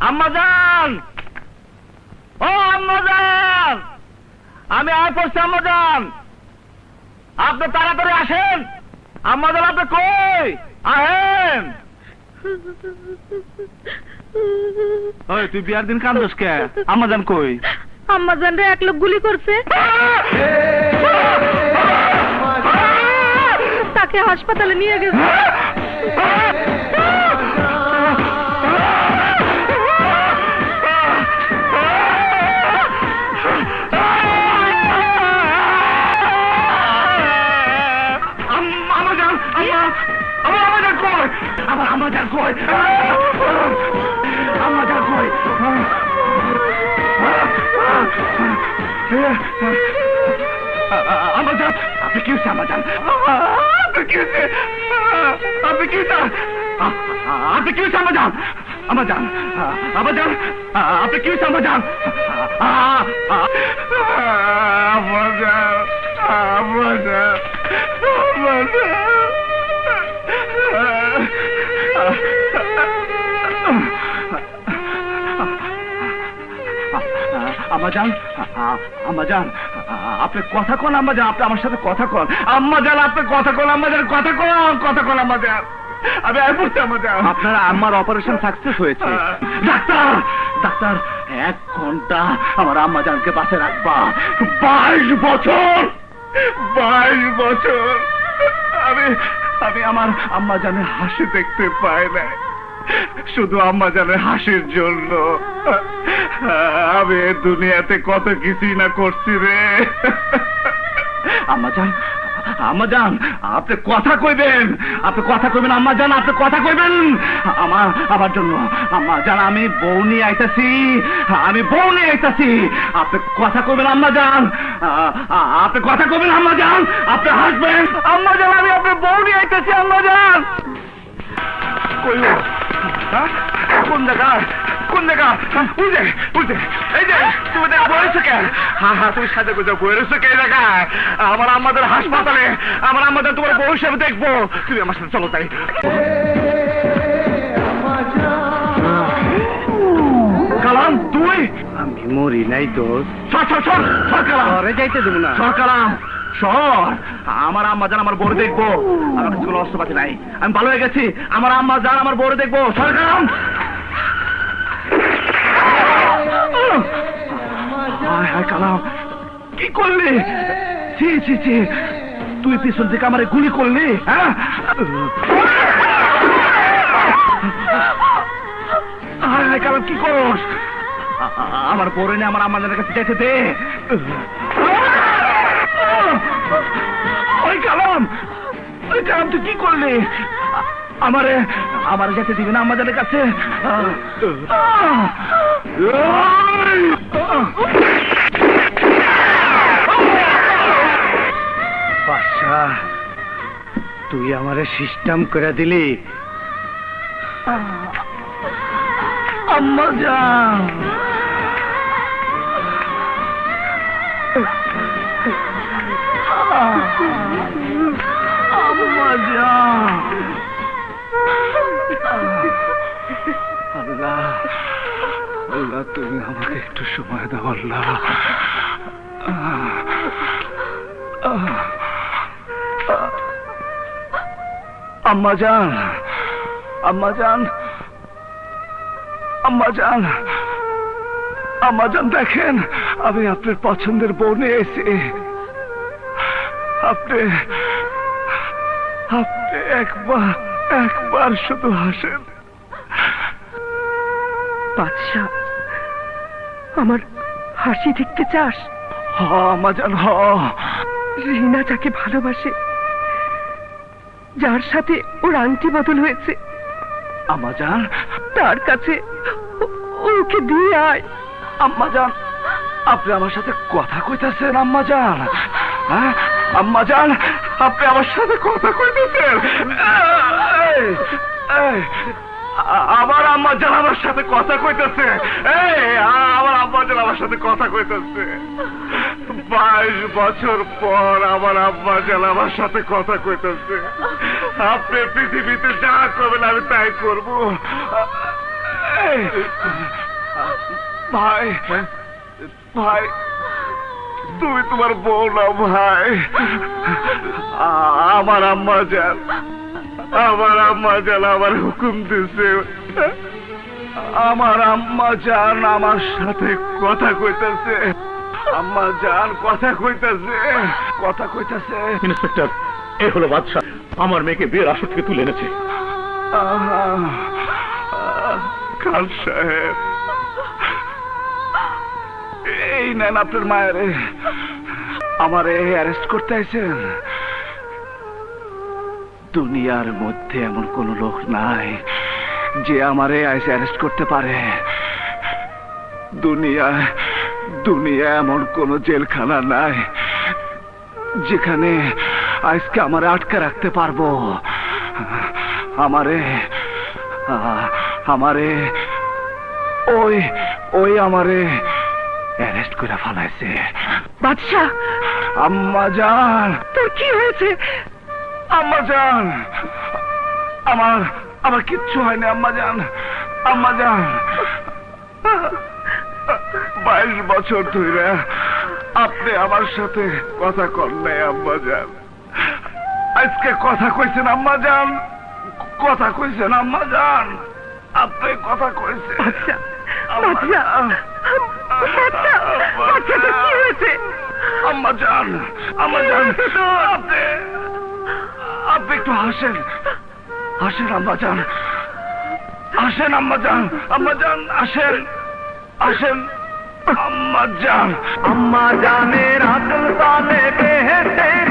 আম্মাজান, ও আম্মাজান, আমি আয় পড়ছি আম্মাজান, আপনি তাড়াতাড়ি আসেন। আম্মাজান আপনি কই? আহেন। ওই তুই বিয়ার দিন কান্দস কে? আম্মাজান কই? আম্মাজান রে এক লোক গুলি করছে, তাকে হাসপাতালে নিয়ে গেছে। আম্মাজান কই? আম্মাজান কই? আম্মাজান, আপনি কি হচ্ছে আম্মাজান? আপনি কি হচ্ছে? আপনি কি হচ্ছে? আপনি কি হচ্ছে আম্মাজান? আম্মাজান, আম্মাজান, আপনি কি হচ্ছে আম্মাজান? আম্মাজান, আম্মাজান, আম্মাজান, আম্মাজান, আপনি কথা কন আম্মাজান, আপনি আমার সাথে কথা কন আম্মাজান, আপনি কথা কন আম্মাজান, কথা কন, কথা কন আম্মাজান। আমি আর বলছি আম্মাজান, আপনার আম্মার অপারেশন সাকসেস হয়েছে। ডাক্তার, ডাক্তার 1 ঘন্টা আমার আম্মাজানকে পাশে রাখবা। 22 বছর, 22 বছর আমি আমার আম্মাজানের হাসি দেখতে পাই না, শুধু আম্মাজানের হাসির জন্য আমি দুনিয়াতে কত কিছুই না করছি রে। আম্মাজান, আম্মাজান, আপনি কথা কইবেন, আপনি কথা কইবেন আম্মাজান, আপনি কথা কইবেন আমার জন্য। আম্মাজান আমি বউ নিয়ে আইতাছি, আমি বউ নিয়ে আইতাছি, আপনি কথা কইবেন আম্মাজান, আপনি কথা কইবেন আম্মাজান, আপনি হাসবেন আম্মাজান, আমি আপনার বউ নিয়ে আইতাছি আম্মাজান। কইল কোন জায়গা, কোন জায়গা? বুঝে বুঝে এই যে তুমি দেখ বলেছো কেন? হ্যাঁ হ্যাঁ, তুমি সাথে কোথাও বলেছো কে জায়গায়? আমার আমাদের হাসপাতালে, আমার আমাদের তোমার বউ হিসেবে দেখবো। তুমি আমার সাথে চলো তাই। কালাম তুই? আমি মরি নাই দোষ। সর সর সর সর কালাম, ঘরে যাইতে দেবো না। সর কালাম সর। আমার আম্মাজান আমার বড় দেখবো, আমার কাছে কোনো অস্ত্রপাতি নাই, আমি ভালো হয়ে গেছি। আমার আম্মাজান আমার বড় দেখবো। সর কালাম। হায় হায় কালাম, কি করলি? ছি ছি ছি, তুই পিছন থেকে আমারে গুলি করলি? হ্যাঁ হায় হায় কালাম, কি করস? আমার বড় নিয়ে আমার আম্মাজানের কাছে যেতে দে। ওই কালাম, ওই কালাম তুই কি করলি? আমারে আমারে যেতে দিবি না আমাদের কাছে? বাদশা, তুই আমারে সিস্টেম করে দিলি। আম্মাজান, আম্মাজান, আল্লাহ, আল্লাহ তুমি আমাকে একটু সময় দাও আল্লাহ। আম্মাজান, আম্মাজান, আম্মাজান, আম্মাজান দেখেন, আমি আপনার পছন্দের বউ নিয়ে এসেছি। আপনি আপনি একবার একবার শুধু হাসেন। বাদশা, আমার হাসি দেখতে চাস? হ আম্মাজান, হ। রিনা যাকে ভালোবাসে, যার সাথে ওর আংটি বদল হয়েছে, আম্মাজান, তার কাছে ওকে দিয়ে আয়। আম্মাজান, আপনি আমার সাথে কথা কইতেছেন আম্মাজান? হ্যাঁ আম্মাজান, আপনি আমার সাথে কথা কইতেছেন? আমার আম্মাজান আমার সাথে কথা কইতেছে। আমার আম্মাজান আমার সাথে কথা কইতেছে। 22 বছর পর আমার আম্মাজান আমার সাথে কথা কইতেছে। আপনি পৃথিবীতে যা করবেন আমি তাই করবো। ভাই ভাই তুমি তোমার বউ না ভাই আমার আম্মা জান আমার হুকুম দিছে আমার আম্মা জান আমার সাথে কথা কইতাছে আম্মা জান কথা কইতাছে ইন্সপেক্টর এ হলো বাদশা আমার মেয়েকে বিয়ের আসর থেকে তুলে এনেছে খান সাহেব এই নেন আপনার মায়েরে আমারে অ্যারেস্ট করতে আইছেন দুনিয়ার মধ্যে এমন কোন লোক নাই যে আমারে আইসে অ্যারেস্ট করতে পারে দুনিয়া এমন কোন জেলখানা নাই যেখানে আজকে আমারে আটকে রাখতে পারবো আমারে ওই আমারে অ্যারেস্ট করে ফেলাইছে বাদশা, আম্মা জান তোর কি হয়েছে? আম্মা জান আমার কিচ্ছু হয়নি আম্মা জান 22 বছর ধরে আপনি আমার সাথে কথা কন নাই আম্মা জান আজকে কথা কইছেন আম্মা জান আপনি কথা কইছেন বাদশা, বাদশা, বাদশা, বাদশা, তোর কি হয়েছে? আম্মা জান আপনি একটু হাসেন আম্মা জান আসেন আম্মা জানের আদল তালে বেহেশতের